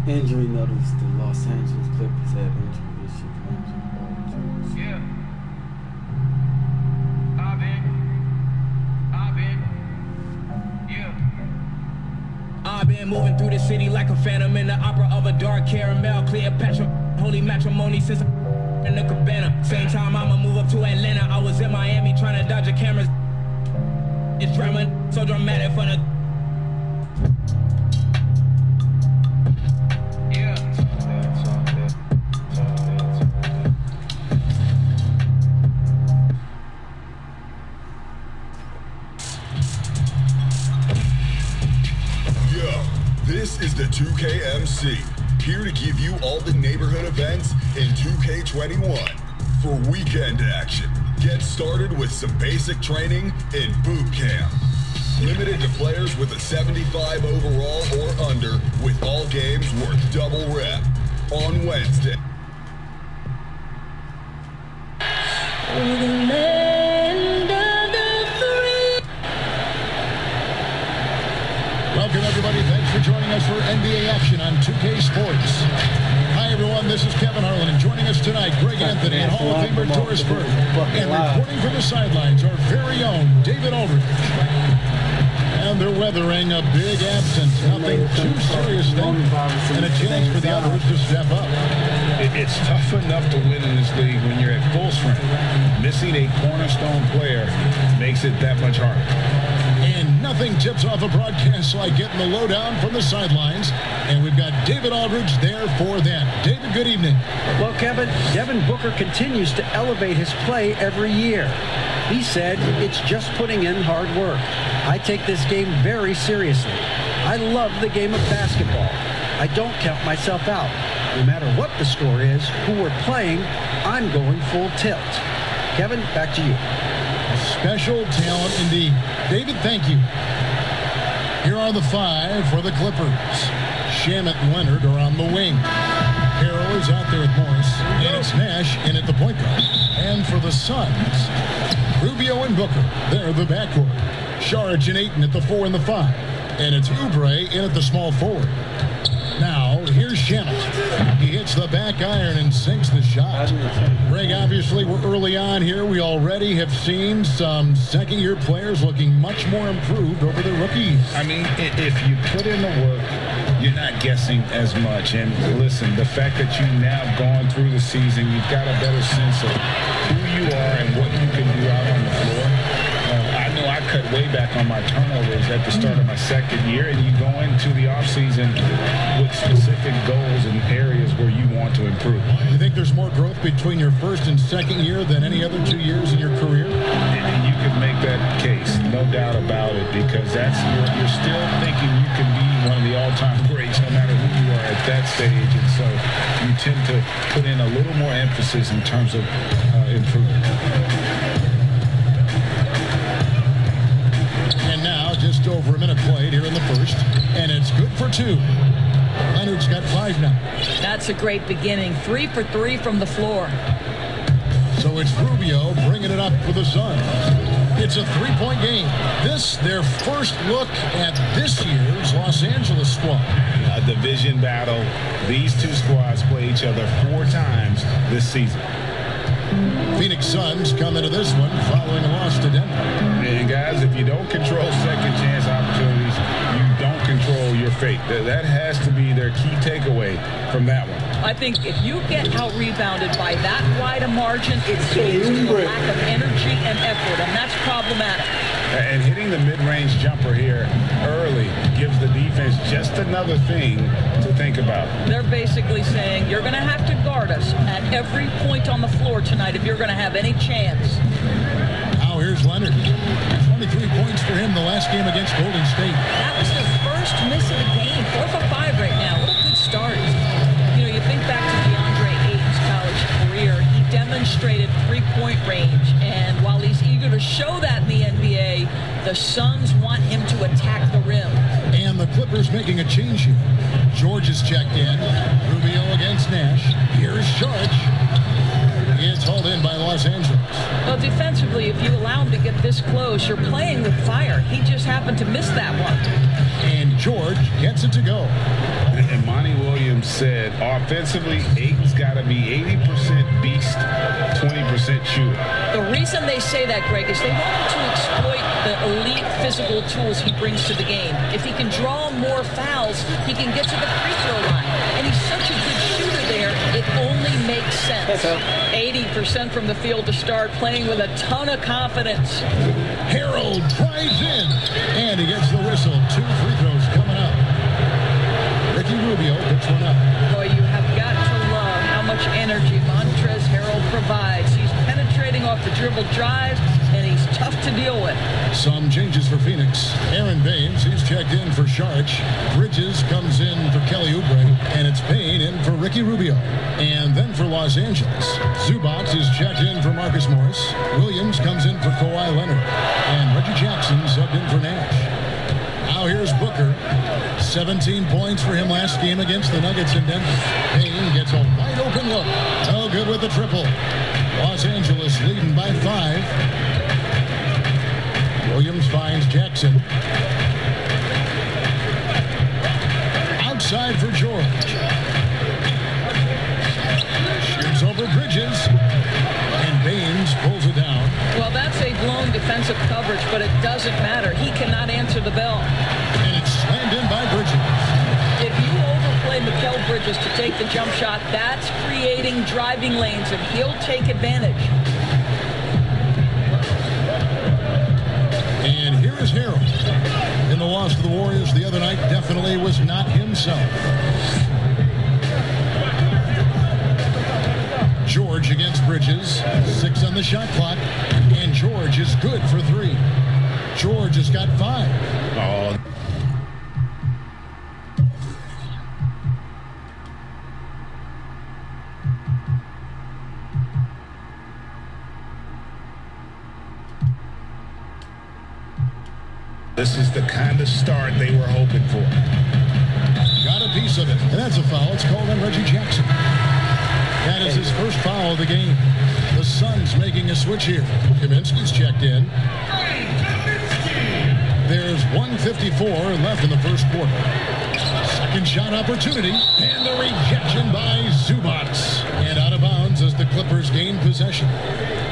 Injury notice: the Los Angeles Clippers had injury issue. Yeah. I've been moving through the city like a phantom in the opera of a dark caramel. Cleopatra, holy matrimony since in the cabana. Same time I'ma move up to Atlanta. I was in Miami trying to dodge the cameras. It's drama, so dramatic for the. This is the 2KMC, here to give you all the neighborhood events in 2K21. For weekend action, get started with some basic training in boot camp. Limited to players with a 75 overall or under, with all games worth double rep. On Wednesday. Welcome, everybody. Thanks for joining us for NBA action on 2K Sports. Hi, everyone. This is Kevin Harlan, and joining us tonight, Greg Anthony and Hall of Famer Doris Burke. And reporting from the sidelines, our very own David Aldridge. And they're weathering a big absence. Nothing too serious, though, and a chance for the others to step up. It's tough enough to win in this league when you're at full strength. Missing a cornerstone player makes it that much harder. And nothing tips off a broadcast like getting the lowdown from the sidelines. And we've got David Aldridge there for that. David, good evening. Well, Kevin, Devin Booker continues to elevate his play every year. He said it's just putting in hard work. I take this game very seriously. I love the game of basketball. I don't count myself out. No matter what the score is, who we're playing, I'm going full tilt. Kevin, back to you. Special talent indeed. David, thank you. Here are the five for the Clippers. Shamet and Leonard are on the wing. Harrell is out there with Morris. And it's Nash in at the point guard. And for the Suns, Rubio and Booker. They're the backcourt. Saric and Ayton at the 4 and the 5. And it's Oubre in at the small forward. Now, here's Shamet. He hits the back iron and sinks the shot. Greg, obviously, we're early on here. We already have seen some second-year players looking much more improved over their rookies. I mean, if you put in the work, you're not guessing as much. And listen, the fact that you've now gone through the season, you've got a better sense of who you are and what you can do out on the floor. I know I cut way back on my turnovers at the start of my second year, and you go into the offseason with specific goals and areas where you want to improve. You think there's more growth between your first and second year than any other 2 years in your career? And you can make that case, no doubt about it, because you're still thinking you can be one of the all-time greats no matter who you are at that stage, and so you tend to put in a little more emphasis in terms of improvement. Just over a minute played here in the first, and it's good for 2. Leonard's got 5 now. That's a great beginning. 3 for 3 from the floor. So it's Rubio bringing it up for the Suns. It's a 3-point game. This, their first look at this year's Los Angeles squad. A division battle. These two squads play each other 4 times this season. Phoenix Suns come into this one following a loss to Denver. And guys, if you don't control second chance opportunities, you don't control your fate. That has to be their key takeaway from that one. I think if you get out-rebounded by that wide a margin, it speaks to the lack of energy and effort, and that's problematic. And hitting the mid-range jumper here early gives the defense just another thing to think about. They're basically saying, you're going to have to guard us at every point on the floor tonight if you're going to have any chance. Now here's Leonard. 23 points for him the last game against Golden State. That was the first miss of the game. 4 for 5 right now. What a good start. You know, you think back to DeAndre Ayton's college career. He demonstrated three-point range, and while he's eager to show that in the NBA, the Suns want him to attack the rim. And the Clippers making a change here. George is checked in. Rubio against Nash. Here's Saric. It's hauled in by Los Angeles. Well, defensively, if you allow him to get this close, you're playing with fire. He just happened to miss that one. And George gets it to go. And Monty Williams Williams said, offensively, Ayton's got to be 80% beast, 20% shooter. The reason they say that, Greg, is they want him to exploit the elite physical tools he brings to the game. If he can draw more fouls, he can get to the free throw line. And he's such a good shooter there, it only makes sense. 80% from the field to start, playing with a ton of confidence. Harold drives in, and he gets the whistle. 2 free throws coming up. Ricky Rubio picks one up. Boy, you have got to love how much energy Montrezl Harrell provides. He's penetrating off the dribble drives, and he's tough to deal with. Some changes for Phoenix. Aaron Baines, he's checked in for Sharch. Bridges comes in for Kelly Oubre, and it's Payne in for Ricky Rubio. And then for Los Angeles, Zubac is checked in for Marcus Morris. Williams comes in for Kawhi Leonard, and Reggie Jackson subbed in for Nash. Now here's Booker. 17 points for him last game against the Nuggets in Denver. Payne gets a wide open look. No good with the triple. Los Angeles leading by 5. Williams finds Jackson. Outside for George. Shoots over Bridges. And Baines pulls it down. Well, that's a blown defensive coverage, but it doesn't matter. He cannot answer the bell. And it's slammed in by Bridges. If you overplay Mikal Bridges to take the jump shot, that's creating driving lanes, and he'll take advantage. And here is Harold. In the loss to the Warriors the other night, definitely was not himself. George against Bridges. 6 on the shot clock. And George is good for 3. George has got 5. Oh. This is the kind of start they were hoping for. Got a piece of it. And that's a foul. It's called on Reggie Jackson. That is his first foul of the game. The Suns making a switch here. Kaminsky's checked in. There's 1:54 left in the first quarter. Second shot opportunity. And the rejection by Zubac. And out of bounds as the Clippers gain possession.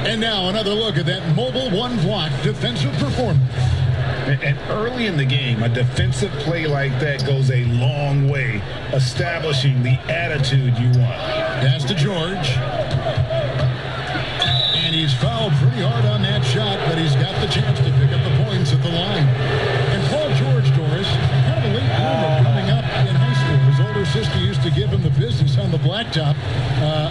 And now another look at that mobile one-block defensive performance. And early in the game, a defensive play like that goes a long way, establishing the attitude you want. Pass to George. And he's fouled pretty hard on that shot, but he's got the chance to pick up the points at the line. And Paul George, Doris, kind of a late bloomer coming up in high school. His older sister used to give him the business on the blacktop.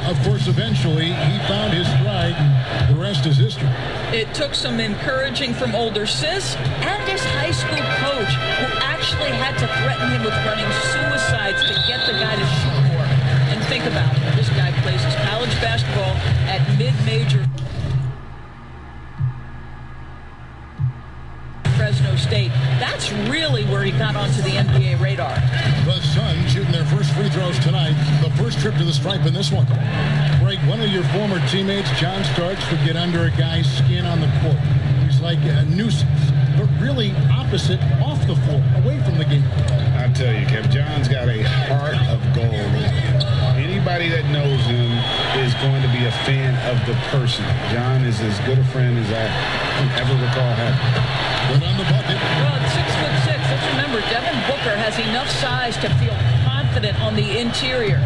Of course, eventually, he found his stride, and the rest is history. It took some encouraging from older sis and his high school coach, who actually had to threaten him with running suicides to get the guy to shoot more. And think about it. This guy plays his college basketball at mid-major Fresno State. That's really where he got onto the NBA radar. The Suns shooting their first free throws tonight. The first trip to the stripe in this one. Greg, one of your former teammates, John Starks, would get under a guy's skin on the court. He's like a nuisance, but really opposite off the floor, away from the game. I tell you, Kev, John's got a heart of gold. Anybody that knows him is going to be a fan of the person. John is as good a friend as I can ever recall having. Good on the bucket. Well, at 6'6", let's remember, Devin Booker has enough size to feel confident on the interior.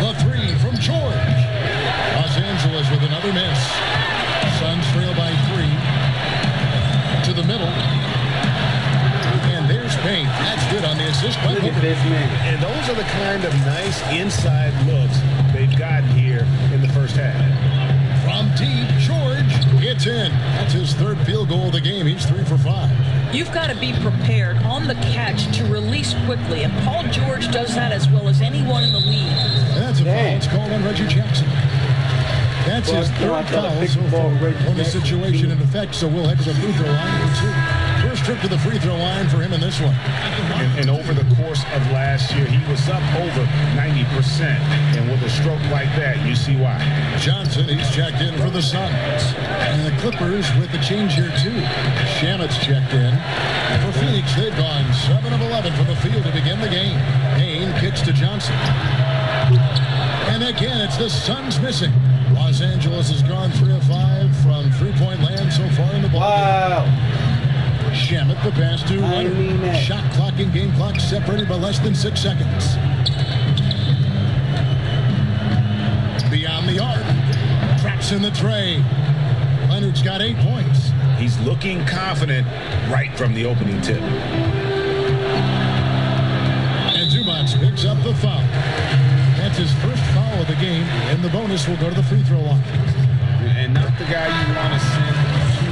The 3 from George. Los Angeles with another miss. Suns trail by 3. To the middle. And there's Payne. That's good on the assist by Booker. And those are the kind of nice inside looks they've gotten here in the first half. From deep, George gets in. That's his 3rd field goal of the game. He's 3 for 5. You've got to be prepared on the catch to release quickly, and Paul George does that as well as anyone in the league. And that's a foul. It's called on Reggie Jackson. That's his 3rd foul so far on the situation in effect, so we'll head to the free throw line for 2. First trip to the free throw line for him in this one. And over the course of last year, he was up over 90%. And with a stroke like that, you see why. Johnson, he's checked in for the Suns. And the Clippers with the change here, too. Shamet's checked in. For Phoenix, they've gone 7 of 11 from the field to begin the game. Payne kicks to the Suns missing. Los Angeles has gone 3 of 5 from three-point land so far in the ball. Wow. Shamet, the pass to Leonard. Shot clock and game clock separated by less than 6 seconds. Beyond the arc. Traps in the tray. Leonard's got 8 points. He's looking confident right from the opening tip. And Zubac picks up the foul. That's his first foul of the game, and the bonus will go to the free throw line. And not the guy you want to send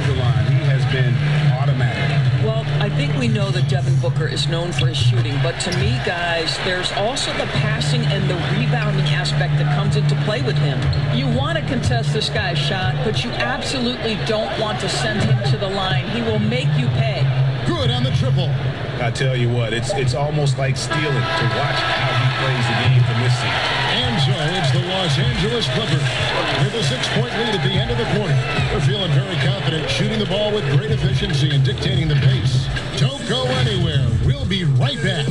to the line. He has been automatic. Well, I think we know that Devin Booker is known for his shooting, but to me, guys, there's also the passing and the rebounding aspect that comes into play with him. You want to contest this guy's shot, but you absolutely don't want to send him to the line. He will make you pay. Good on the triple. I tell you what, it's almost like stealing to watch how he plays the game from this seat. And so it's the Los Angeles Clippers with a 6-point lead at the end of the quarter. They're feeling very confident, shooting the ball with great efficiency and dictating the pace. Don't go anywhere. We'll be right back.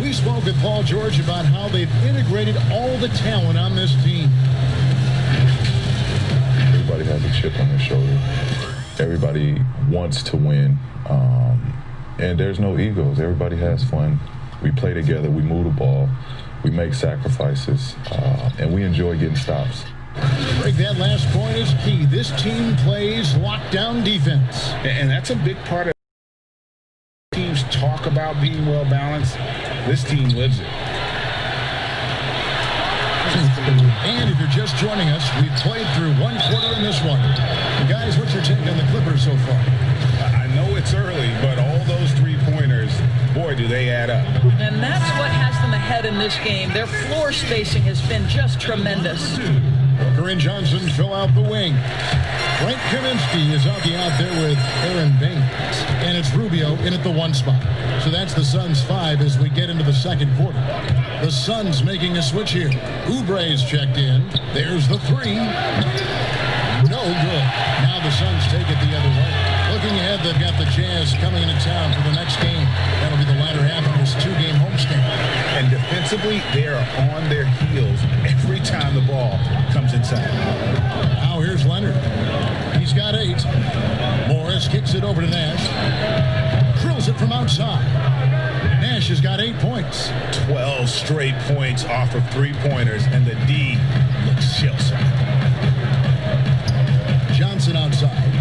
We spoke with Paul George about how they've integrated all the talent on this team. Everybody has a chip on their shoulder. Everybody wants to win. And there's no egos. Everybody has fun. We play together. We move the ball. We make sacrifices. And we enjoy getting stops. Greg, that last point is key. This team plays lockdown defense. And that's a big part of teams talk about being well balanced. This team lives it. And if you're just joining us, we've played through 1 quarter in this one. Guys, what's your take on the Clippers so far? I know it's early, but all those 3-pointers, boy, do they add up. And that's what has them ahead in this game. Their floor spacing has been just tremendous. Booker and Johnson fill out the wing. Frank Kaminsky is out there with Aaron Baines. And it's Rubio in at the 1 spot. So that's the Suns 5 as we get into the second quarter. The Suns making a switch here. Oubre's checked in. There's the 3. No good. Now the Suns take it the other way. Looking ahead, they've got the Jazz coming into town for the next game. That'll be the latter half of this 2-game homestand. And defensively, they are on their heels every time the ball comes inside. Now here's Leonard. He's got 8. Morris kicks it over to Nash. Drills it from outside. Nash has got 8 points. 12 straight points off of 3-pointers, and the D looks shell-shocked. Johnson outside.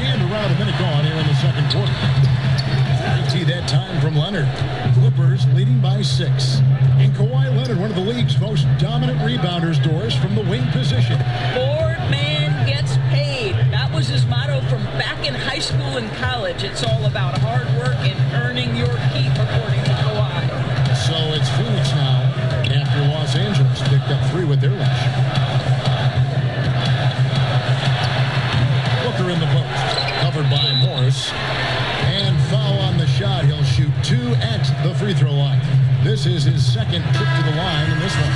And around a minute gone here in the second quarter. 50 that time from Leonard. Clippers leading by 6. And Kawhi Leonard, one of the league's most dominant rebounders, Doris, from the wing position. Board man gets paid. That was his motto from back in high school and college. It's all about hard work and earning your keep, according to Kawhi. So it's Phoenix now after Los Angeles picked up 3 with their lunch. Booker in the post, covered by Morris. And foul on the shot. He'll shoot 2 at the free throw line. This is his second trip to the line in this one.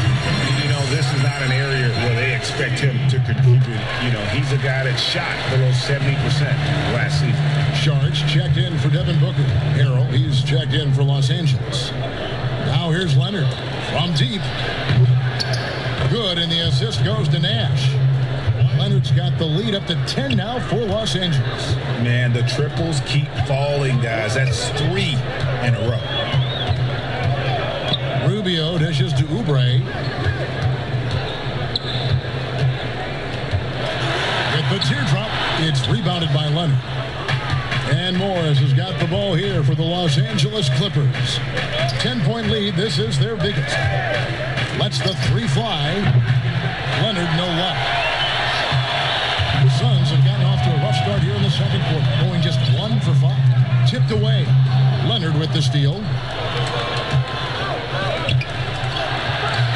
You know, this is not an area where they expect him to contribute. You know, he's a guy that shot below 70% last season. Sharge checked in for Devin Booker. Harrell, he's checked in for Los Angeles. Now here's Leonard from deep. Good, and the assist goes to Nash. Leonard's got the lead up to 10 now for Los Angeles. Man, the triples keep falling, guys. That's 3 in a row. Rubio dishes to Oubre. With the teardrop, it's rebounded by Leonard. And Morris has got the ball here for the Los Angeles Clippers. 10-point lead. This is their biggest. Lets the 3 fly. Leonard, no luck. The Suns have gotten off to a rough start here in the second quarter, going just 1 for 5. Tipped away. Leonard with the steal.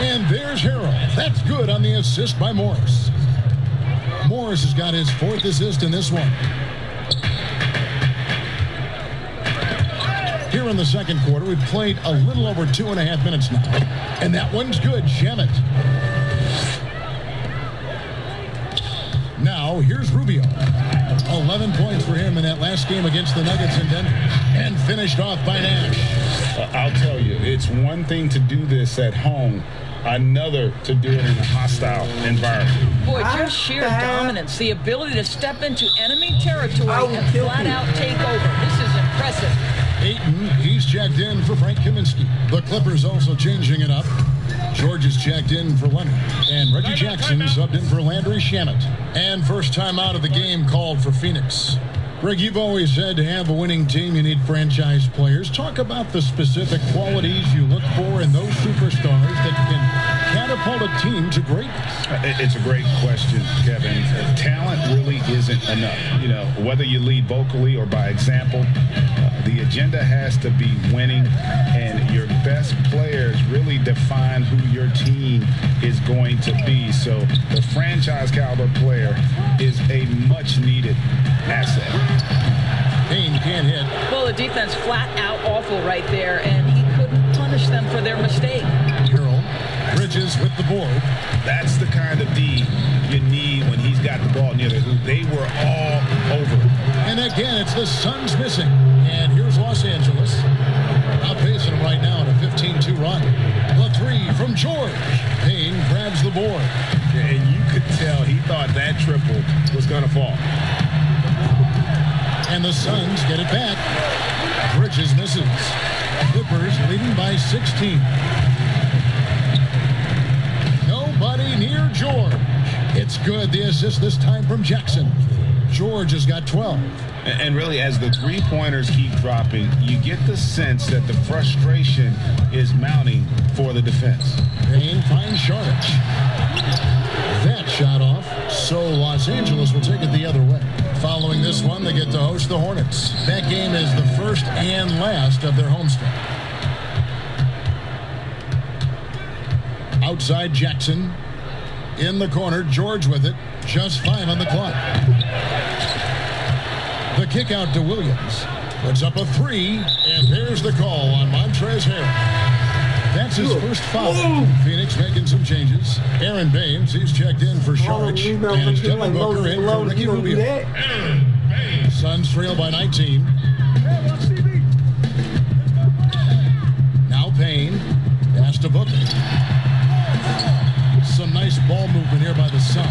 And there's Harrell. That's good on the assist by Morris. Morris has got his 4th assist in this one. Here in the second quarter, we've played a little over 2.5 minutes now. And that one's good. Shamet. Now, here's Rubio. 11 points for him in that last game against the Nuggets in Denver. And finished off by Nash. I'll tell you, it's one thing to do this at home, another to do it in a hostile environment. Boy, just sheer dominance, the ability to step into enemy territory and flat out take over. This is impressive. Ayton, he's checked in for Frank Kaminsky. The Clippers also changing it up. George is checked in for Leonard. And Reggie Jackson subbed in for Landry Shamet. And first time out of the game called for Phoenix. Greg, you've always said to have a winning team, you need franchise players. Talk about the specific qualities you look for in those superstars that can catapult a team to greatness. It's a great question, Kevin. Talent really isn't enough. You know, whether you lead vocally or by example, the agenda has to be winning, and your best players really define who your team is going to be. So the franchise caliber player is a much needed asset. Payne can't hit. Well, the defense flat out awful right there, and he couldn't punish them for their mistake. Harrell, Bridges with the board. That's the kind of D you need when he's got the ball near the hoop. They were all over. And again, it's the Suns missing. And here's Los Angeles. Outpacing them right now in a 15-2 run. The 3 from George. Payne grabs the board. And you could tell he thought that triple was going to fall. And the Suns get it back. Bridges misses. Clippers leading by 16. Nobody near George. It's good. The assist this time from Jackson. George has got 12. And really, as the three-pointers keep dropping, you get the sense that the frustration is mounting for the defense. Payne finds Šarić. That shot off, so Los Angeles will take it the other way. Following this one, they get to host the Hornets. That game is the first and last of their homestand. Outside Jackson. In the corner, George with it. Just 5 on the clock. The kick out to Williams. Puts up a 3, and there's the call on Montrezl Harrell. That's his first foul. Phoenix making some changes. Aaron Baines, he's checked in for Šarić. And it's Devin Booker in for Ricky Rubio. Suns trail by 19. Now Payne. Pass to Booker. Some nice ball movement here by the Suns.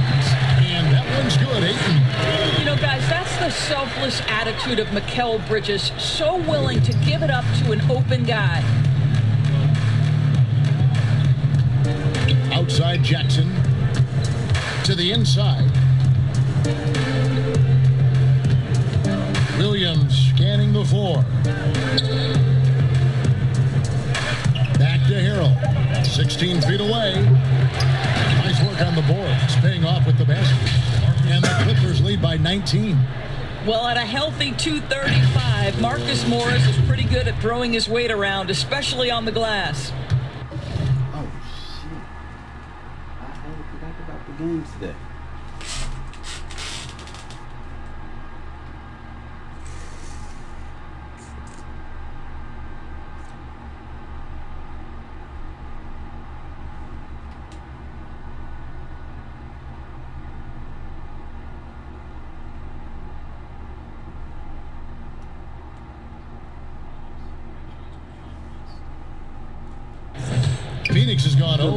And that one's good. Ayton. You know, guys, that's the selfless attitude of Mikal Bridges. So willing to give it up to an open guy. Outside Jackson. To the inside. Williams scanning the floor. Back to Harrell. 16 feet away. Nice work on the boards. Paying off with the basket. And the Clippers lead by 19. Well, at a healthy 235, Marcus Morris is pretty good at throwing his weight around, especially on the glass. Oh, shit. I forgot about the games today. Phoenix has gone 0-2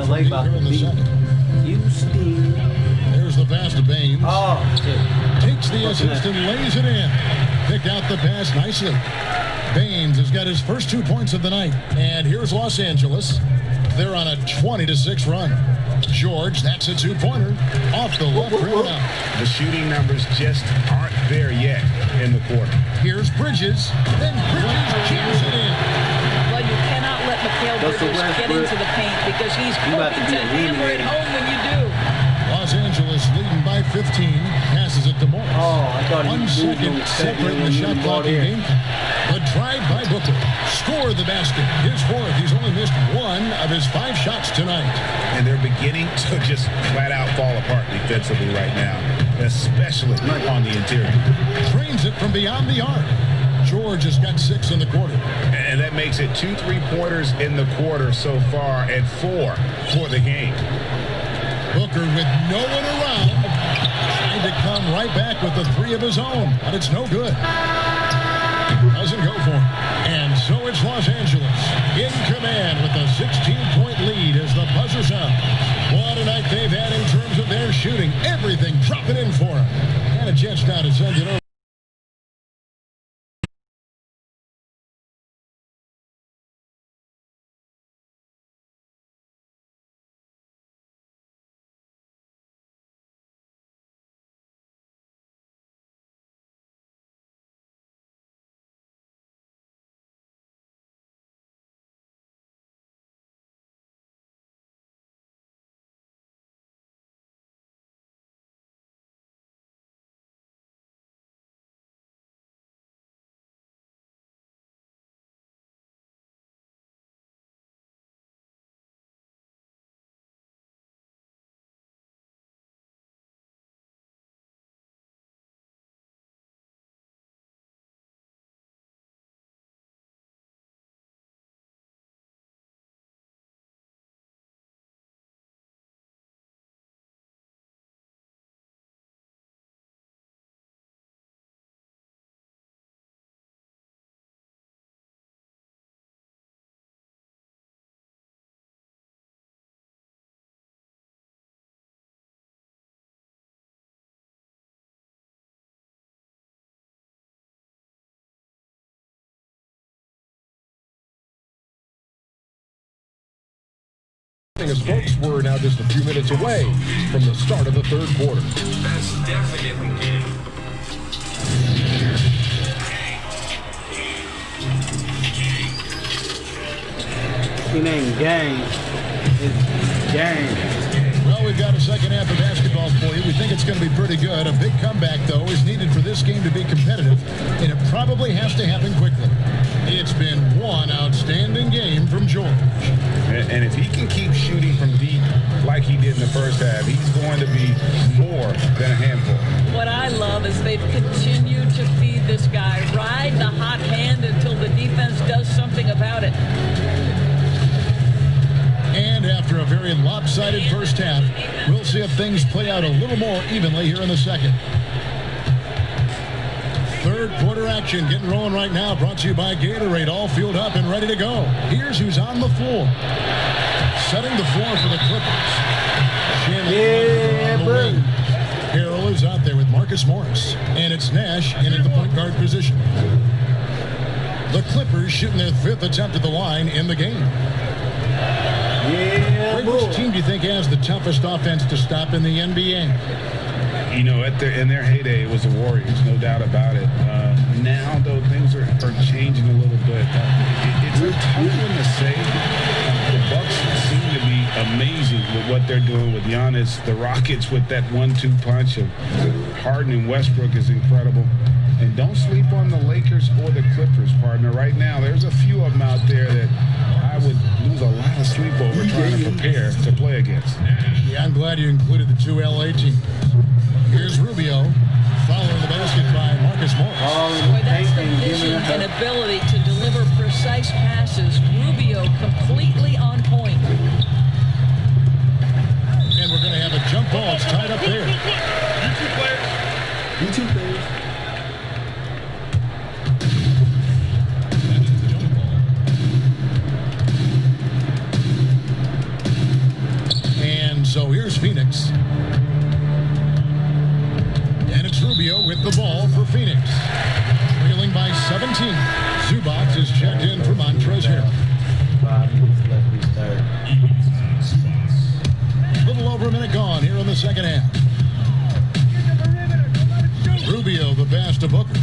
from deep here in the second. There's the pass to Baines. Takes the assist and lays it in. Picked out the pass nicely. Baines has got his first 2 points of the night. And here's Los Angeles. They're on a 20-6 run. George, that's a 2-pointer. Off the left rim now. The shooting numbers just aren't there yet in the quarter. Here's Bridges. Then Bridges jams it in. Well, you cannot let Mikal Bridges get into the paint because he's hoping to hammer it home when you do. Los Angeles leading by 15. Passes it to Morris. I thought 1 second separating the shot clock and game clock. The drive by Booker. Score the basket. His 4th. He's only missed 1 of his 5 shots tonight. And they're beginning to just flat out fall apart defensively right now, especially on the interior. Trains it from beyond the arc. George has got 6 in the quarter. And that makes it 2 3-pointers in the quarter so far and 4 for the game. Booker with no one around, trying to come right back with the 3 of his own, but it's no good. Doesn't go for him. And so it's Los Angeles in command with a 16-point lead as the buzzer sounds. What a night they've had in terms of their shooting. Everything dropping in for them. And a chance now to send it over. As folks, we're now just a few minutes away from the start of the third quarter. That's definitely game. It ain't game. It's game. Well, we've got a second half of basketball for you. We think it's going to be pretty good. A big comeback, though, is needed for this game to be competitive, and it probably has to happen quickly. It's been one outstanding game from George. And if he can keep shooting from deep like he did in the first half, he's going to be more than a handful. What I love is they've continued to feed this guy, ride the hot hand until the defense does something about it. And after a very lopsided first half, we'll see if things play out a little more evenly here in the second. Third quarter action getting rolling right now, brought to you by Gatorade, all fueled up and ready to go. Here's who's on the floor. Setting the floor for the Clippers. Yeah, bro. Harrell is out there with Marcus Morris. And it's Nash in at the point guard position. The Clippers shooting their 5th attempt at the line in the game. Yeah, Which team do you think has the toughest offense to stop in the NBA? You know, in their heyday, it was the Warriors, no doubt about it. Now, though, things are changing a little bit. It's a tough one to say. The Bucks seem to be amazing with what they're doing with Giannis. The Rockets with that 1-2 punch of Harden and Westbrook is incredible. And don't sleep on the Lakers or the Clippers, partner. Right now, there's a few of them out there that I would lose a lot of sleep over trying to prepare to play against. Yeah, I'm glad you included the 2 LA teams. Here's Rubio, following the basket by Marcus Morris. Boy, that's the vision and ability to deliver precise passes. Rubio completely on point. And we're going to have a jump ball. It's tied up there. You two players. And so here's Phoenix. And it's Rubio with the ball for Phoenix. Trailing by 17. Zubac is checked in for Montrezl Harrell. 5 minutes left in the third. A little over a minute gone here in the second half. Rubio, the pass to Booker.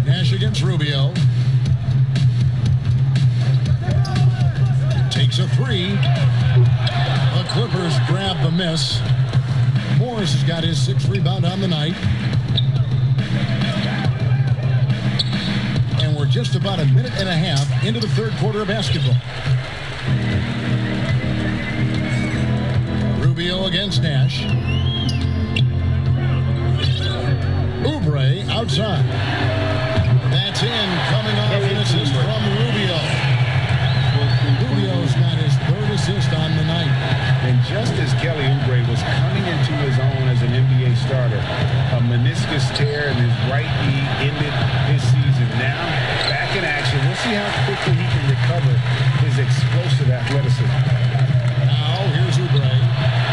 Nash against Rubio. Takes a 3. The Clippers grab the miss. Morris has got his 6th rebound on the night. And we're just about a minute and a half into the third quarter of basketball. Rubio against Nash. Oubre outside. That's in, coming off an assist from Rubio. Rubio's got his third assist on the night. And just as Kelly Oubre was coming into his own as an NBA starter, a meniscus tear in his right knee ended his season. Now, back in action. We'll see how quickly he can recover his explosive athleticism. Now, here's Oubre.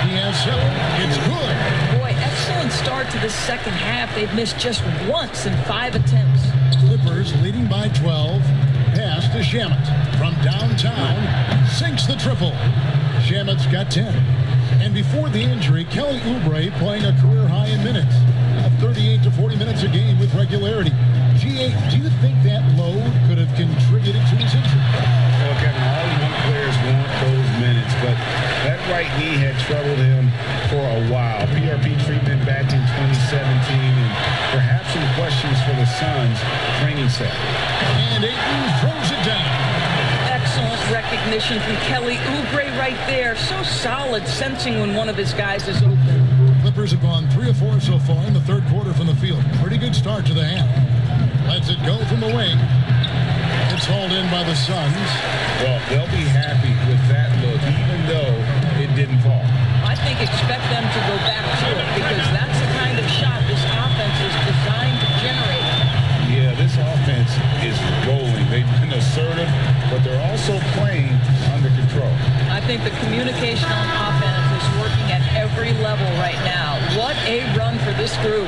He has 7. It's good. Boy, excellent start to the second half. They've missed just once in 5 attempts. Clippers leading by 12. Pass to Shamet. From downtown, sinks the triple. Shamet's got 10. And before the injury, Kelly Oubre playing a career high in minutes. 38 to 40 minutes a game with regularity. G8, do you think that load could have contributed to his injury? Well, Kevin, all young players want those minutes, but that right knee had troubled him for a while. PRP treatment back in 2017, and perhaps some questions for the Suns training set. And Ayton throws it down. Excellent recognition from Kelly Oubre right there. So solid, sensing when one of his guys is open. Clippers have gone 3 of 4 so far in the third quarter from the field. Pretty good start to the half. Lets it go from the wing. It's hauled in by the Suns. Well, they'll be happy with that look, even though it didn't fall. I think expect them to go back to it because that's the kind of shot this offense is designed to generate. Yeah, this offense is rolling. They've been assertive, but they're also playing under control. I think the communication on offense is working at every level right now. What a run for this group.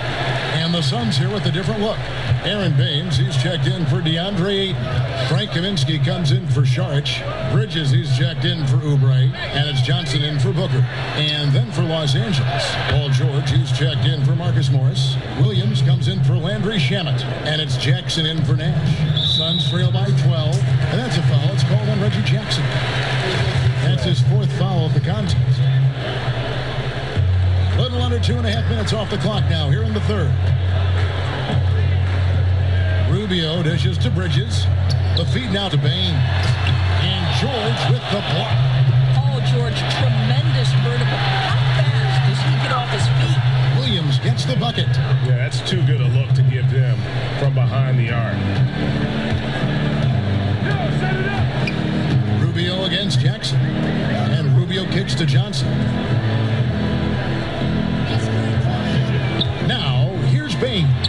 And the Suns here with a different look. Aaron Baines, he's checked in for DeAndre Ayton. Frank Kaminsky comes in for Saric. Bridges, he's checked in for Oubre. And it's Johnson in for Booker. And then for Los Angeles, Paul George, he's checked in for Marcus Morris. Williams comes in for Landry Shamet. And it's Jackson in for Nash. Suns trail by 12. And that's a foul. It's called on Reggie Jackson. That's his 4th foul of the contest. Little under 2.5 minutes off the clock now here in the third. Rubio dishes to Bridges. The feed now to Baines. And George with the block. Paul George, tremendous vertical. How fast does he get off his feet? Williams gets the bucket. Yeah, that's too good a look to give them from behind the arc. Rubio against Jackson. And Rubio kicks to Johnson. Now, here's Baines.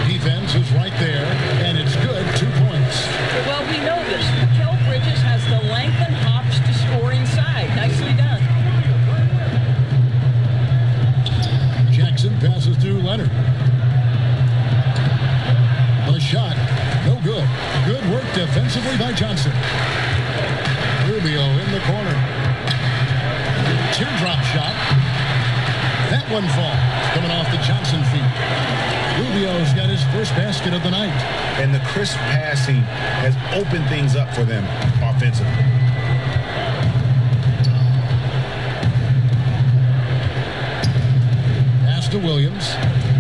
Defense is right there, and it's good. 2 points. Well, we know this. Mikal Bridges has the length and hops to score inside. Nicely done. Jackson passes to Leonard. The shot, no good. Good work defensively by Johnson. Rubio in the corner. Teardrop shot. That one falls. Coming off the Johnson feet. Rubio's got his first basket of the night. And the crisp passing has opened things up for them offensively. Pass to Williams.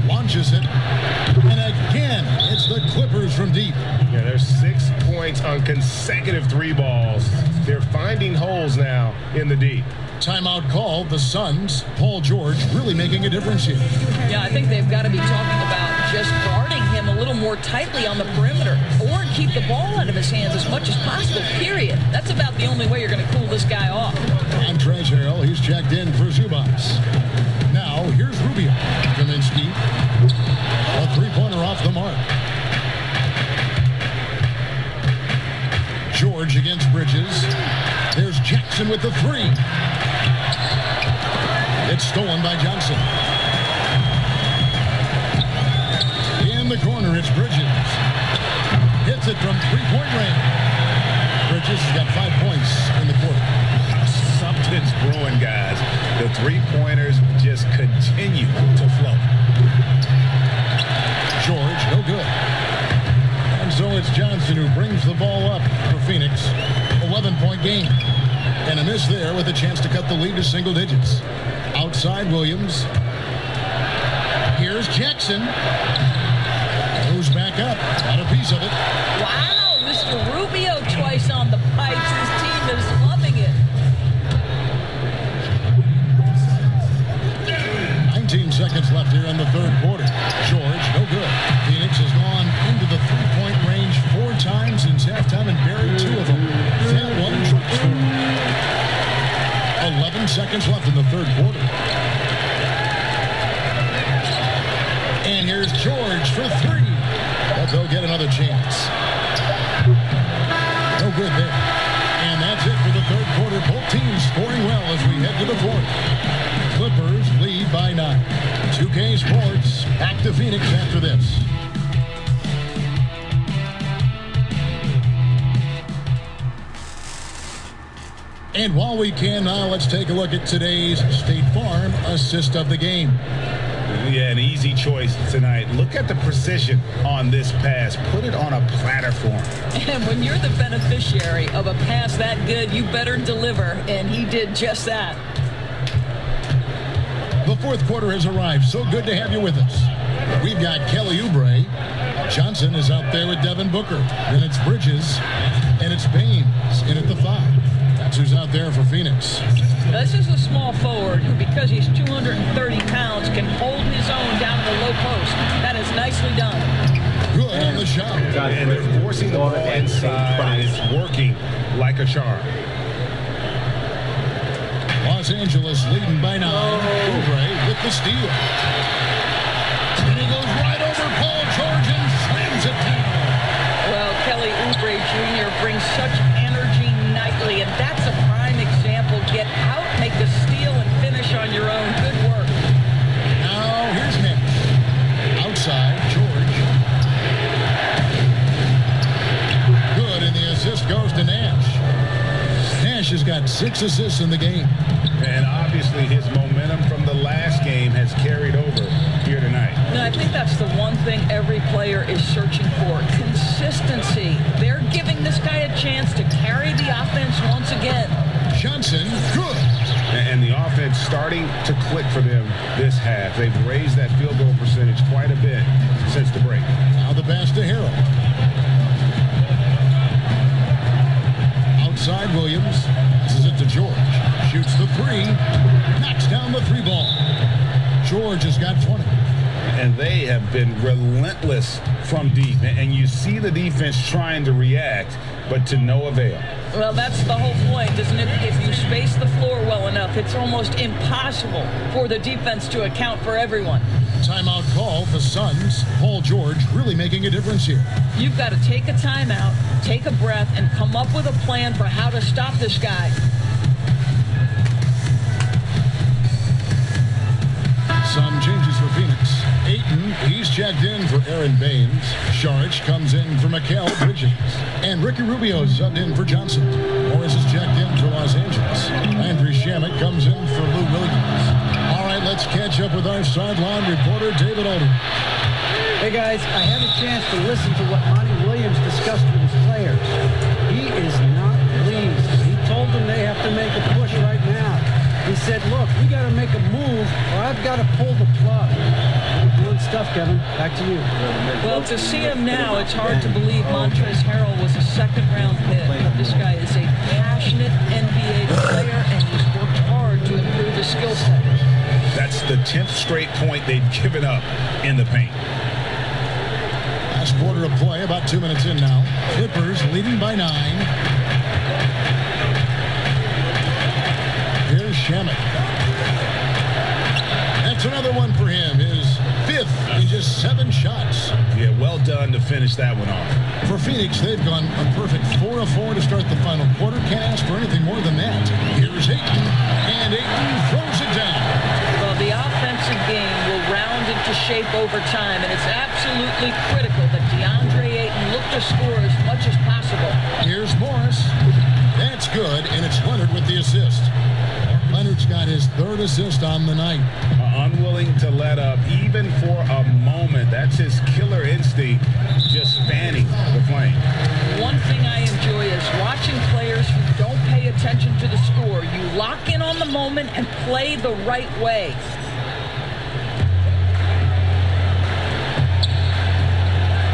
Launches it. And again, it's the Clippers from deep. Yeah, there's 6 points on consecutive 3 balls. They're finding holes now in the deep. Timeout called. The Suns. Paul George really making a difference here. Yeah, I think they've got to be talking about just guarding him a little more tightly on the perimeter or keep the ball out of his hands as much as possible, period. That's about the only way you're going to cool this guy off. Montrezl Harrell, he's checked in for Zubas. Now, here's Rubio. Kaminsky. A 3-pointer off the mark. George against Bridges. There's Jackson with the 3. It's stolen by Johnson. In the corner, it's Bridges. Hits it from 3-point range. Bridges has got 5 points in the quarter. Something's brewing, guys. The 3-pointers just continue to flow. George, no good. And so it's Johnson who brings the ball up for Phoenix. 11-point game. And a miss there with a chance to cut the lead to single digits. Outside Williams. Here's Jackson. Goes back up. Got a piece of it. Wow, get another chance. No good there. And that's it for the third quarter. Both teams scoring well as we head to the fourth. Clippers lead by 9. 2K Sports back to Phoenix after this. And while we can now, let's take a look at today's State Farm assist of the game. Yeah, an easy choice tonight. Look at the precision on this pass. Put it on a platter for him. And when you're the beneficiary of a pass that good, you better deliver, and he did just that. The fourth quarter has arrived. So good to have you with us. We've got Kelly Oubre. Johnson is out there with Devin Booker. Then it's Bridges, and it's Baines in at the 5. That's who's out there for Phoenix. This is a small forward who, because he's 230 pounds, can hold his own down in the low post. That is nicely done. Good on the shot. And they're forcing the ball inside, and it's working like a charm. Los Angeles leading by 9. Oubre with the steal. And he goes right over Paul George and slams it down. Well, Kelly Oubre Jr. brings such energy nightly, and that's a prime example. Get out, make the steal, and finish on your own. Good work. Now, here's Nash. Outside, George. Good, and the assist goes to Nash. Nash has got 6 assists in the game. And obviously his momentum from the last game has carried over here tonight. No, I think that's the one thing every player is searching for. Consistency. They're giving this guy a chance to carry the offense once again. Johnson, good. And the offense starting to click for them this half. They've raised that field goal percentage quite a bit since the break. Now the pass to Harrell. Outside Williams. Passes it to George. Shoots the 3. Knocks down the 3 ball. George has got 20. And they have been relentless from deep. And you see the defense trying to react, but to no avail. Well, that's the whole point, isn't it? If you space the floor well enough, it's almost impossible for the defense to account for everyone. Timeout call. The Suns. Paul George really making a difference here. You've got to take a timeout, take a breath, and come up with a plan for how to stop this guy. Some changes for Phoenix. Ayton, he's checked in for Aaron Baines. Saric comes in for Mikal Bridges. And Ricky Rubio subbed in for Johnson. Morris is checked in for Los Angeles. Landry Shamet comes in for Lou Williams. All right, let's catch up with our sideline reporter, David Aldridge. Hey, guys, I had a chance to listen to what Monty Williams discussed with his players. He is not pleased. He told them they have to make a push right now. He said, look, we got to make a move or I've got to pull the plug. Good stuff, Kevin. Back to you. Well, to see him now, it's hard to believe Montrezl Harrell was a second-round pick. This guy is a passionate NBA player, and he's worked hard to improve his skill set. That's the 10th straight point they've given up in the paint. Last quarter of play, about 2 minutes in now. Clippers leading by 9. Here's Shamet. That's another one for him. His 5th in just 7 shots. Yeah, well done to finish that one off. For Phoenix, they've gone a perfect 4 of 4 to start the final quarter. Can't ask for anything more than that. Here's Ayton, and Ayton throws it down. Well, the offensive game will round into shape over time, and it's absolutely critical that DeAndre Ayton look to score as much as possible. Here's Morris. That's good, and it's Leonard with the assist. Leonard's got his 3rd assist on the night. Unwilling to let up, even for a moment. That's his killer instinct, just spanning the flame. One thing I enjoy is watching players who don't pay attention to the score. You lock in on the moment and play the right way.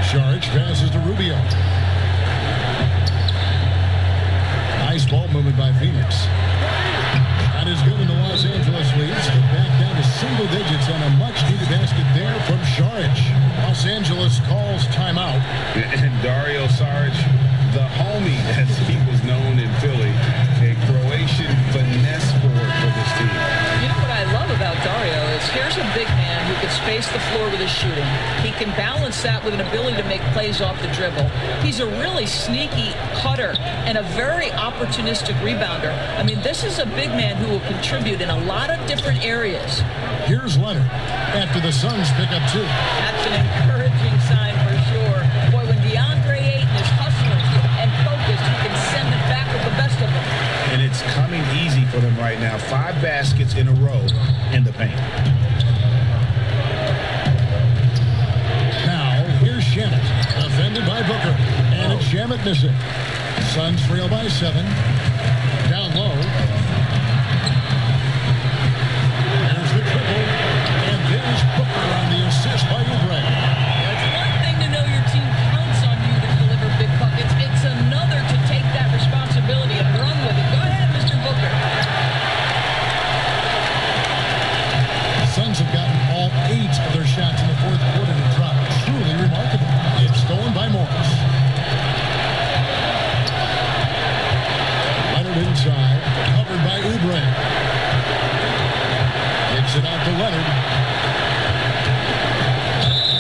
Saric passes to Rubio. Nice ball movement by Phoenix. That is good in the Los Angeles leads. They're back down to single digits and a much-needed basket there from Saric. Los Angeles calls timeout. And Dario Saric, the homie, as he was known in Philly, a Croatian finesse forward for this team. You know what I love about Dario is here's a big man who can space the floor with his shooting. He can balance that with an ability to make plays off the dribble. He's a really sneaky cutter and a very opportunistic rebounder. I mean, this is a big man who will contribute in a lot of different areas. Here's Leonard after the Suns pick up 2. That's an encouraging sign for sure. Boy, when DeAndre Ayton is hustling and focused, he can send it back with the best of them. And it's coming easy for them right now. 5 baskets in a row in the paint. Now, here's Shamet, defended by Booker. And it's Shamet missing. Suns trail by 7. Down low. There's the triple. And there's Booker on the assist by Oubre. It's one thing to know your team counts on you to deliver big buckets. It's another to take that responsibility and run with it. Go ahead, Mr. Booker. Suns have gotten all 8 of their shots in the fourth quarter to drop. Truly remarkable. It's stolen by Morris. Leonard inside, covered by Oubre. Kicks it out to Leonard.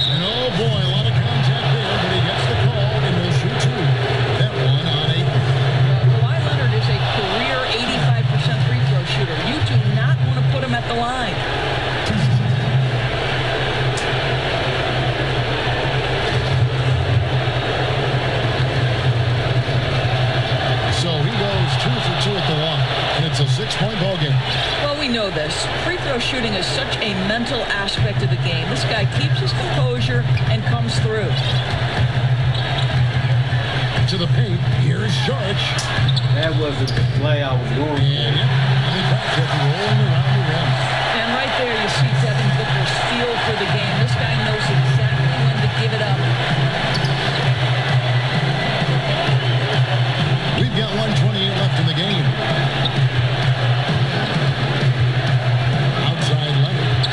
And oh boy, a lot of contact there, but he gets the call and will shoot 2. That one on Ayton. Kawhi Leonard is a career 85% free throw shooter. You do not want to put him at the line. So he goes 2 for 2 at the line, and it's a 6-point ball game. Well, we know this. Free throw shooting is such a mental aspect of the game. This guy keeps his composure and comes through. To the paint, here's Saric. That was the play I was going for. And the back rolling around the rim. And right there you see Devin Booker's feel for the game. This guy knows exactly when to give it up. We've got 1:28 left in the game. Outside Leonard.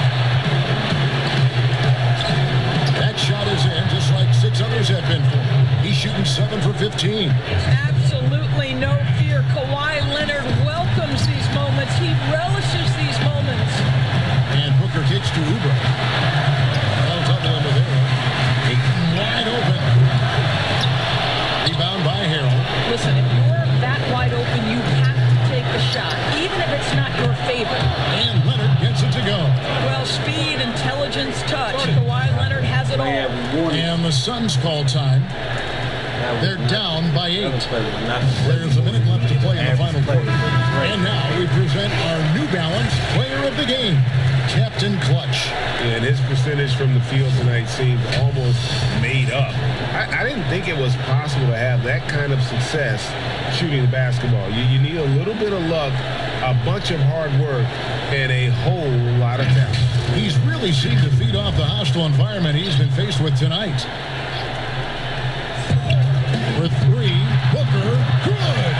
That shot is in, just like 6 others have been for him. He's shooting 7 for 15. Absolutely no fear. Kawhi Leonard welcomes these moments. He relishes these moments. And Booker kicks to Oubre. That'll double him with Ayton. Ayton wide open. Rebound by Harrell. Listen, if you're that wide open, you have to take the shot, even if it's not your favorite. And Leonard gets it to go. Well, speed, intelligence, touch. Kawhi Leonard has it all. And the Suns call time. They're down by 8. There's a minute left to play in the final quarter. And now we present our New Balance Player of the Game, Captain Clutch. And his percentage from the field tonight seemed almost made up. I didn't think it was possible to have that kind of success shooting the basketball. You need a little bit of luck, a bunch of hard work, and a whole lot of talent. He's really seemed to feed off the hostile environment he's been faced with tonight. For 3, Booker, good.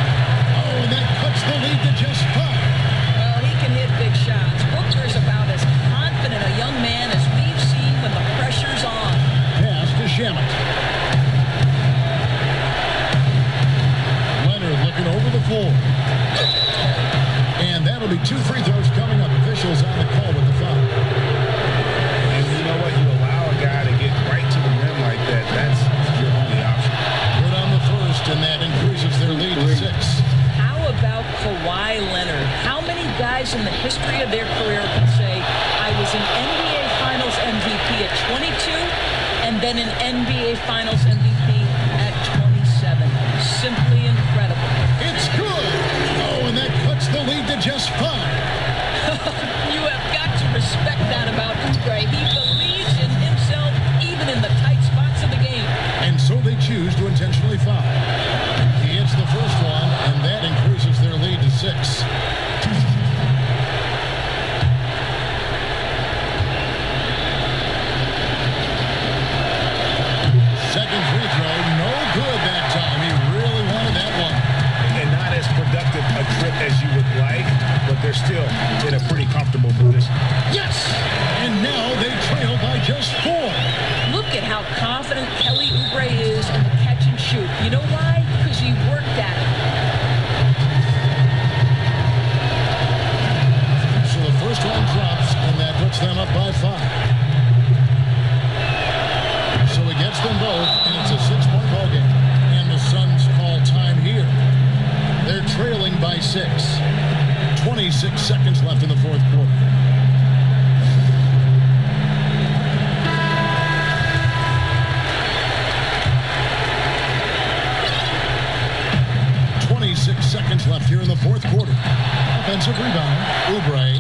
Oh, and that cuts the lead to just 5. Well, he can hit big shots. Booker's about as confident a young man as we've seen when the pressure's on. Pass to Shamet. Leonard looking over the floor. And that'll be 2 free throws coming up. Officials on the call with the foul. And you know what? You allow a guy to get right to the rim like that. That's your only option. Good on the first, and that increases their lead to 6. How about Kawhi Leonard? How many guys in the history of their career can say, I was an NBA Finals MVP at 22 and then an NBA Finals MVP at 27? Simply incredible. It's good. Oh, and that cuts the lead to just 5. You have got to respect that about Oubre. He believes in himself even in the tight spots of the game. And so they choose to intentionally foul. He hits the first one, and that increases their lead to 6. Second free throw, no good that time. He really wanted that one. And not as productive a trip as you would like, but they're still in a pretty comfortable position. Yes! And now they trail by just 4. Look at how confident Kelly Oubre is in the catch and shoot. You know why? seconds left in the fourth quarter. Seconds left here in the fourth quarter. Offensive rebound. Oubre.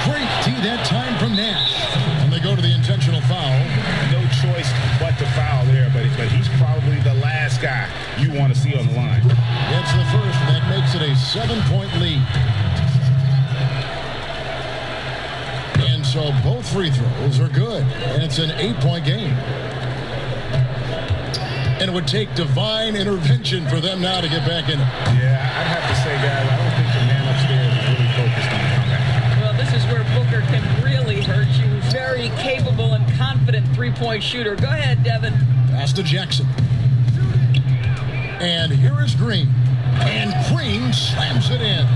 Great D that time from Nash. And they go to the intentional foul. No choice but to foul there, but he's probably the last guy you want to see on the line. Gets the first, and that makes it a 7-point lead. And so both free throws are good, and it's an 8-point game. And it would take divine intervention for them now to get back in it. Yeah, I'd have to say, guys, I don't think the man upstairs is really focused on the comeback. Well, this is where Booker can really hurt you. Very capable and confident three-point shooter. Go ahead, Devin. Pass to Jackson. And here is Green. And Green slams it in.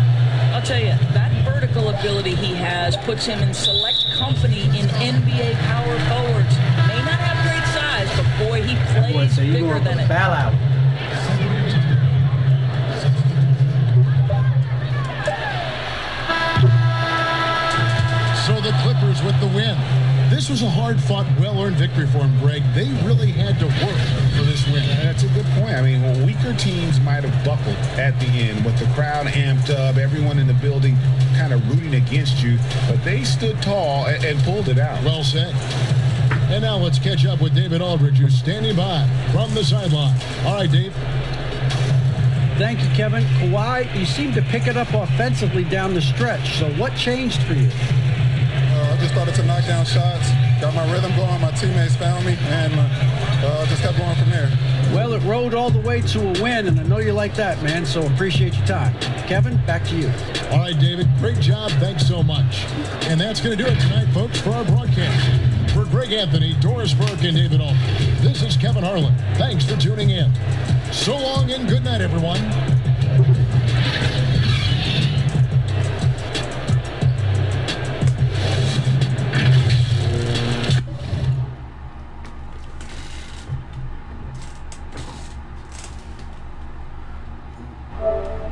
I'll tell you, that vertical ability he has puts him in select company in NBA power forwards. May not have great size, but boy, he plays bigger than it. Foul out. So the Clippers with the win. This was a hard-fought, well-earned victory for them, Greg. They really had to work for this win. That's a good point. I mean, weaker teams might have buckled at the end with the crowd amped up, everyone in the building kind of rooting against you, but they stood tall and pulled it out. Well said. And now let's catch up with David Aldridge, who's standing by from the sideline. All right, Dave. Thank you, Kevin. Kawhi, you seem to pick it up offensively down the stretch. So what changed for you? I just started to knock down shots, got my rhythm going, my teammates found me, and just kept going from there. Well, it rode all the way to a win, and I know you like that, man, so appreciate your time. Kevin, back to you. All right, David, great job. Thanks so much. And that's going to do it tonight, folks, for our broadcast. For Greg Anthony, Doris Burke, and David Aldridge, this is Kevin Harlan. Thanks for tuning in. So long and good night, everyone.